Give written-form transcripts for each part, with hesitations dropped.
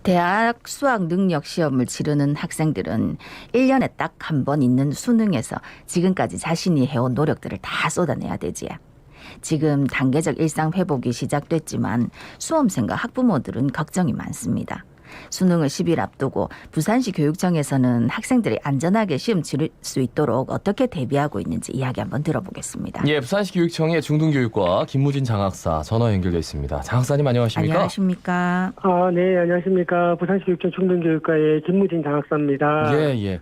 대학 수학 능력 시험을 치르는 학생들은 1년에 딱 한 번 있는 수능에서 지금까지 자신이 해온 노력들을 다 쏟아내야 되지. 지금 단계적 일상 회복이 시작됐지만 수험생과 학부모들은 걱정이 많습니다. 수능을 10일 앞두고 부산시 교육청에서는 학생들이 안전하게 시험 치를 수 있도록 어떻게 대비하고 있는지 이야기 한번 들어보겠습니다. 예, 부산시 교육청의 중등교육과 김무진 장학사 전화 연결돼 있습니다. 장학사님 안녕하십니까? 안녕하십니까? 네, 안녕하십니까. 부산시 교육청 중등교육과의 김무진 장학사입니다. 예.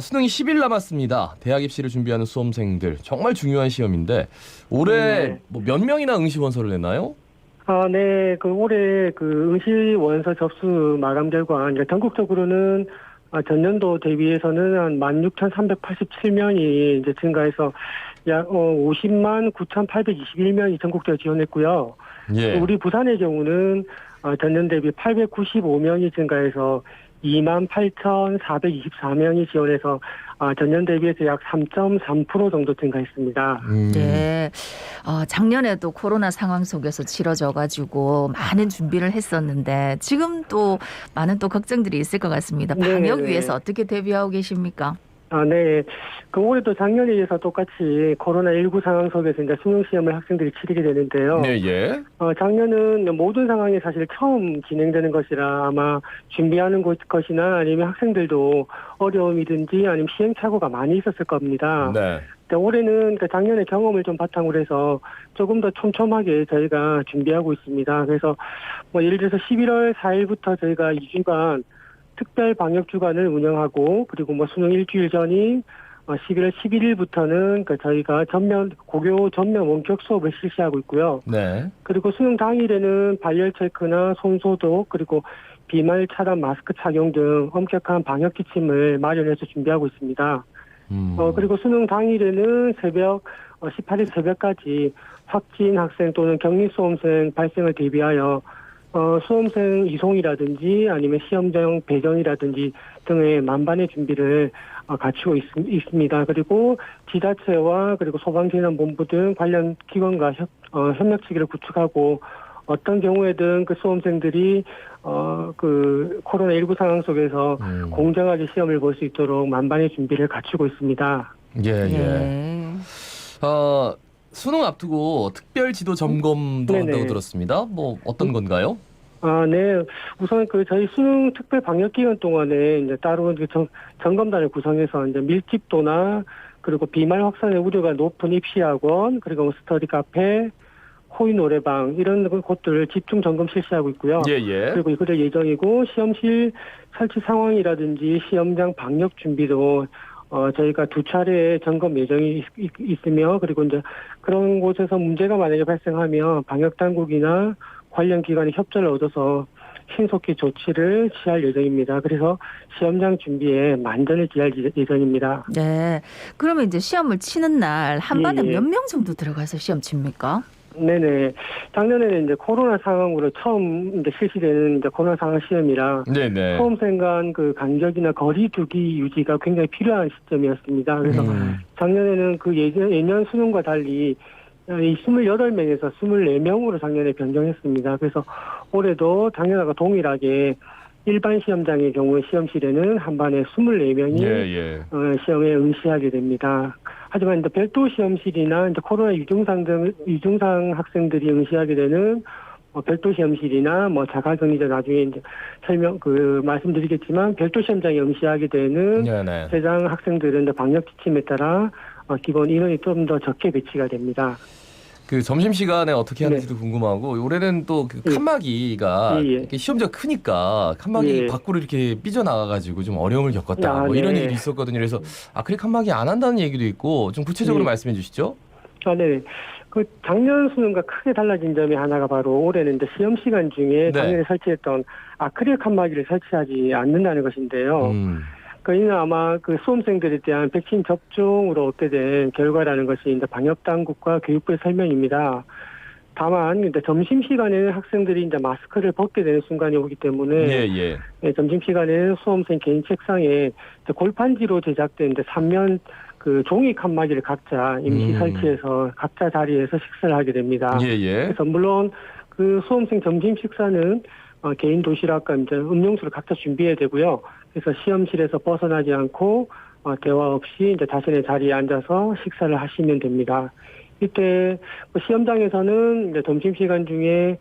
수능이 10일 남았습니다. 대학 입시를 준비하는 수험생들 정말 중요한 시험인데 올해 네. 몇 명이나 응시 원서를 냈나요? 네, 올해 응시 원서 접수 마감 결과, 이제 전국적으로는 전년도 대비해서는 한 16,387명이 이제 증가해서 약 50만 9,821명이 전국적으로 지원했고요. 예. 우리 부산의 경우는 전년 대비 895명이 증가해서 28,424명이 지원해서 전년 대비해서 약 3.3% 정도 증가했습니다. 네. 작년에도 코로나 상황 속에서 치러져가지고 많은 준비를 했었는데 지금 또 많은 또 걱정들이 있을 것 같습니다. 방역 네네네. 위해서 어떻게 대비하고 계십니까? 네. 올해도 작년에 이어서 똑같이 코로나19 상황 속에서 이제 수능 시험을 학생들이 치르게 되는데요. 예. 작년은 모든 상황이 사실 처음 진행되는 것이라 아마 준비하는 것이나 아니면 학생들도 어려움이든지 아니면 시행착오가 많이 있었을 겁니다. 네. 근데 올해는 작년의 경험을 좀 바탕으로 해서 조금 더 촘촘하게 저희가 준비하고 있습니다. 그래서 예를 들어서 11월 4일부터 저희가 2주간 특별 방역 주간을 운영하고 그리고 수능 일주일 전인 11월 11일부터는 저희가 고교 전면 원격 수업을 실시하고 있고요. 네. 그리고 수능 당일에는 발열 체크나 손 소독 그리고 비말 차단 마스크 착용 등 엄격한 방역 지침을 마련해서 준비하고 있습니다. 그리고 수능 당일에는 18일 새벽까지 확진 학생 또는 격리 수험생 발생을 대비하여 수험생 이송이라든지 아니면 시험장 배정이라든지 등의 만반의 준비를 갖추고 있습니다. 그리고 지자체와 그리고 소방재난본부 등 관련 기관과 협력체계를 구축하고 어떤 경우에든 수험생들이 코로나19 상황 속에서 공정하게 시험을 볼 수 있도록 만반의 준비를 갖추고 있습니다. 예. 수능 앞두고 특별 지도 점검도 네네. 한다고 들었습니다. 어떤 건가요? 네. 우선 저희 수능 특별 방역 기간 동안에 이제 따로 점검단을 구성해서 이제 밀집도나 그리고 비말 확산의 우려가 높은 입시학원 그리고 스터디 카페, 코인 노래방 이런 곳들을 집중 점검 실시하고 있고요. 예. 그리고 그럴 예정이고 시험실 설치 상황이라든지 시험장 방역 준비도 저희가 2차례 점검 예정이 있으며 그리고 이제 그런 곳에서 문제가 만약에 발생하면 방역 당국이나 관련 기관의 협조를 얻어서 신속히 조치를 취할 예정입니다. 그래서 시험장 준비에 만전을 기할 예정입니다. 네. 그러면 이제 시험을 치는 날 한 반에 예. 몇 명 정도 들어가서 시험 칩니까? 네네. 작년에는 이제 코로나 상황으로 처음 이제 실시되는 이제 코로나 상황 시험이라 네네. 수험생 간 간격이나 거리 두기 유지가 굉장히 필요한 시점이었습니다. 그래서 작년에는 예년 수능과 달리 이 28명에서 24명으로 작년에 변경했습니다. 그래서 올해도 작년과 동일하게 일반 시험장의 경우에 시험실에는 한 반에 24명이 시험에 응시하게 됩니다. 하지만 이제 별도 시험실이나 이제 코로나 유증상 학생들이 응시하게 되는 별도 시험실이나 자가격리자 나중에 이제 말씀드리겠지만 별도 시험장에 응시하게 되는 대상 학생들은 이제 방역 지침에 따라 기본 인원이 좀 더 적게 배치가 됩니다. 점심시간에 어떻게 하는지도 궁금하고 올해는 또 칸막이가 이렇게 시험지가 크니까 칸막이 밖으로 이렇게 삐져나가가지고 좀 어려움을 겪었다 이런 얘기도 있었거든요. 그래서 그래 칸막이 안 한다는 얘기도 있고 좀 구체적으로 말씀해 주시죠. 네. 작년 수능과 크게 달라진 점이 하나가 바로 올해는 이제 시험 시간 중에 작년에 설치했던 아크릴 칸막이를 설치하지 않는다는 것인데요. 이는 아마 수험생들에 대한 백신 접종으로 얻게 된 결과라는 것이 이제 방역당국과 교육부의 설명입니다. 다만 이제 점심시간에는 학생들이 이제 마스크를 벗게 되는 순간이 오기 때문에 점심시간에는 수험생 개인 책상에 골판지로 제작된 이제 3면 종이 칸막이를 각자 임시 설치해서 각자 자리에서 식사를 하게 됩니다. 그래서 물론 수험생 점심 식사는 개인 도시락과 이제 음료수를 각자 준비해야 되고요. 그래서 시험실에서 벗어나지 않고 대화 없이 이제 자신의 자리에 앉아서 식사를 하시면 됩니다. 이때 시험장에서는 이제 점심시간 중에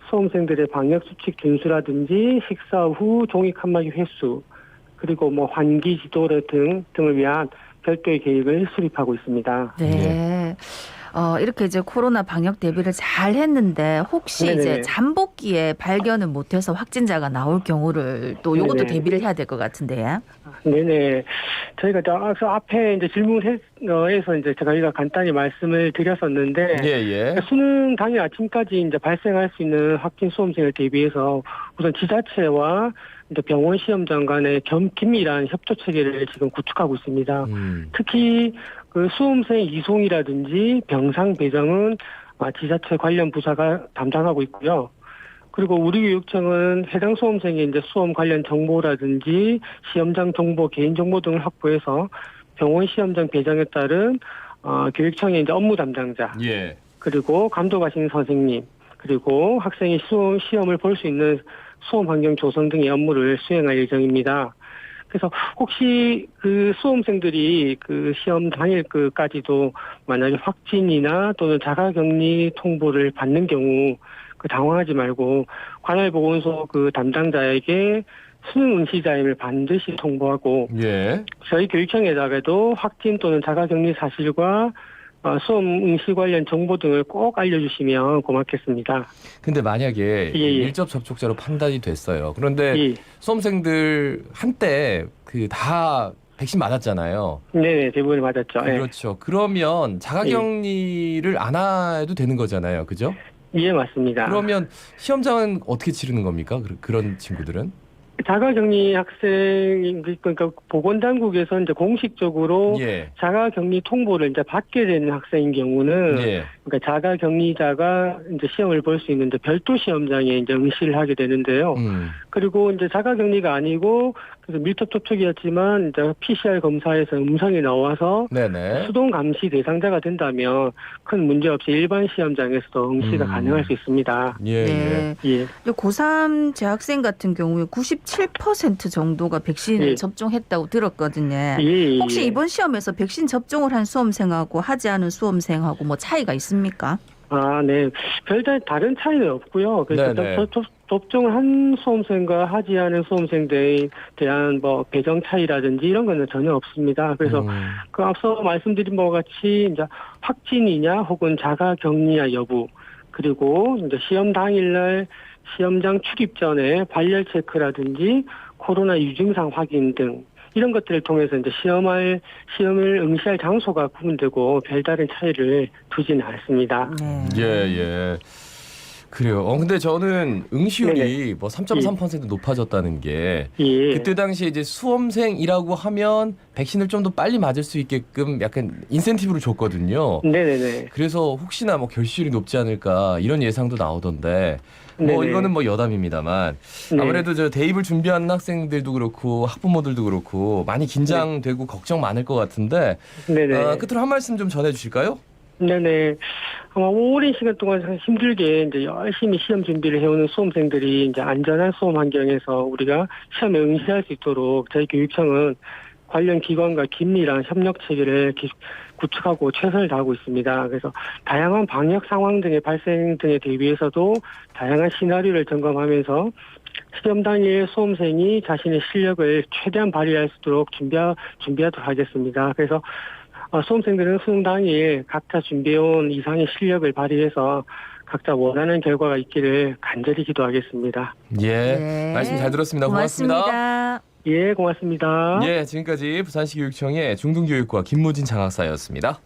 수험생들의 방역수칙 준수라든지 식사 후 종이 칸막이 횟수 그리고 뭐 환기 지도 등을 위한 별도의 계획을 수립하고 있습니다. 네. 이렇게 이제 코로나 방역 대비를 잘 했는데 혹시 네네. 이제 잠복기에 발견을 못해서 확진자가 나올 경우를 또 이것도 네네. 대비를 해야 될 것 같은데. 네네. 저희가 앞에 이제 질문에서 이제 저희가 간단히 말씀을 드렸었는데. 예. 수능 당일 아침까지 이제 발생할 수 있는 확진 수험생을 대비해서 우선 지자체와 이제 병원 시험장 간의 긴밀한 협조 체계를 지금 구축하고 있습니다. 특히 그 수험생 이송이라든지 병상 배정은 지자체 관련 부서가 담당하고 있고요. 그리고 우리 교육청은 해당 수험생의 이제 수험 관련 정보라든지 시험장 정보, 개인 정보 등을 확보해서 병원 시험장 배정에 따른 교육청의 이제 업무 담당자, 예. 그리고 감독하시는 선생님, 그리고 학생이 시험을 볼 수 있는 수험 환경 조성 등의 업무를 수행할 예정입니다. 그래서 혹시 그 수험생들이 그 시험 당일까지도 만약에 확진이나 또는 자가격리 통보를 받는 경우 당황하지 말고 관할 보건소 그 담당자에게 수능 응시자임을 반드시 통보하고 예. 저희 교육청에다가도 확진 또는 자가격리 사실과 수험 응시 관련 정보 등을 꼭 알려주시면 고맙겠습니다. 근데 만약에 예. 밀접 접촉자로 판단이 됐어요. 그런데 예. 수험생들 한때 다 백신 맞았잖아요. 네, 대부분 맞았죠. 그렇죠. 그러면 자가격리를 안 해도 되는 거잖아요. 그죠? 예, 맞습니다. 그러면 시험장은 어떻게 치르는 겁니까? 그런 친구들은? 자가격리 학생, 그러니까 보건당국에서 이제 공식적으로 예. 자가격리 통보를 이제 받게 되는 학생인 경우는 예. 그러니까 자가격리자가 이제 시험을 볼 수 있는데 별도 시험장에 이제 응시를 하게 되는데요. 그리고 이제 자가격리가 아니고 그래서 밀접 접촉이었지만 이제 PCR 검사에서 음성이 나와서 네네. 수동 감시 대상자가 된다면 큰 문제 없이 일반 시험장에서도 응시가 가능할 수 있습니다. 예. 네. 예. 고3 재학생 같은 경우에 97% 정도가 백신을 예. 접종했다고 들었거든요. 예. 혹시 이번 시험에서 백신 접종을 한 수험생하고 하지 않은 수험생하고 뭐 차이가 있습니까? 네. 별다른 다른 차이는 없고요. 그래서 접종을 한 수험생과 하지 않은 수험생들에 대한 뭐 배정 차이라든지 이런 거는 전혀 없습니다. 그래서 그 앞서 말씀드린 바와 같이 이제 확진이냐 혹은 자가 격리냐 여부 그리고 이제 시험 당일날 시험장 출입 전에 발열 체크라든지 코로나 유증상 확인 등 이런 것들을 통해서 이제 시험을 응시할 장소가 구분되고 별다른 차이를 두지는 않습니다. 예. 그래요. 근데 저는 응시율이 뭐 3.3% 높아졌다는 게 그때 당시에 이제 수험생이라고 하면 백신을 좀 더 빨리 맞을 수 있게끔 약간 인센티브를 줬거든요. 네네네. 그래서 혹시나 뭐 결실이 높지 않을까 이런 예상도 나오던데 뭐 이거는 뭐 여담입니다만 아무래도 저 대입을 준비하는 학생들도 그렇고 학부모들도 그렇고 많이 긴장되고 걱정 많을 것 같은데 끝으로 한 말씀 좀 전해주실까요? 네네. 아마 오랜 시간 동안 힘들게 이제 열심히 시험 준비를 해오는 수험생들이 이제 안전한 수험 환경에서 우리가 시험에 응시할 수 있도록 저희 교육청은 관련 기관과 긴밀한 협력 체계를 구축하고 최선을 다하고 있습니다. 그래서 다양한 방역 상황 등의 발생 등에 대비해서도 다양한 시나리오를 점검하면서 시험 당일 수험생이 자신의 실력을 최대한 발휘할 수 있도록 준비하도록 하겠습니다. 그래서 수험생들은 수능 당일 각자 준비해온 이상의 실력을 발휘해서 각자 원하는 결과가 있기를 간절히 기도하겠습니다. 예, 말씀 잘 들었습니다. 고맙습니다. 예, 고맙습니다. 예, 지금까지 부산시 교육청의 중등교육과 김무진 장학사였습니다.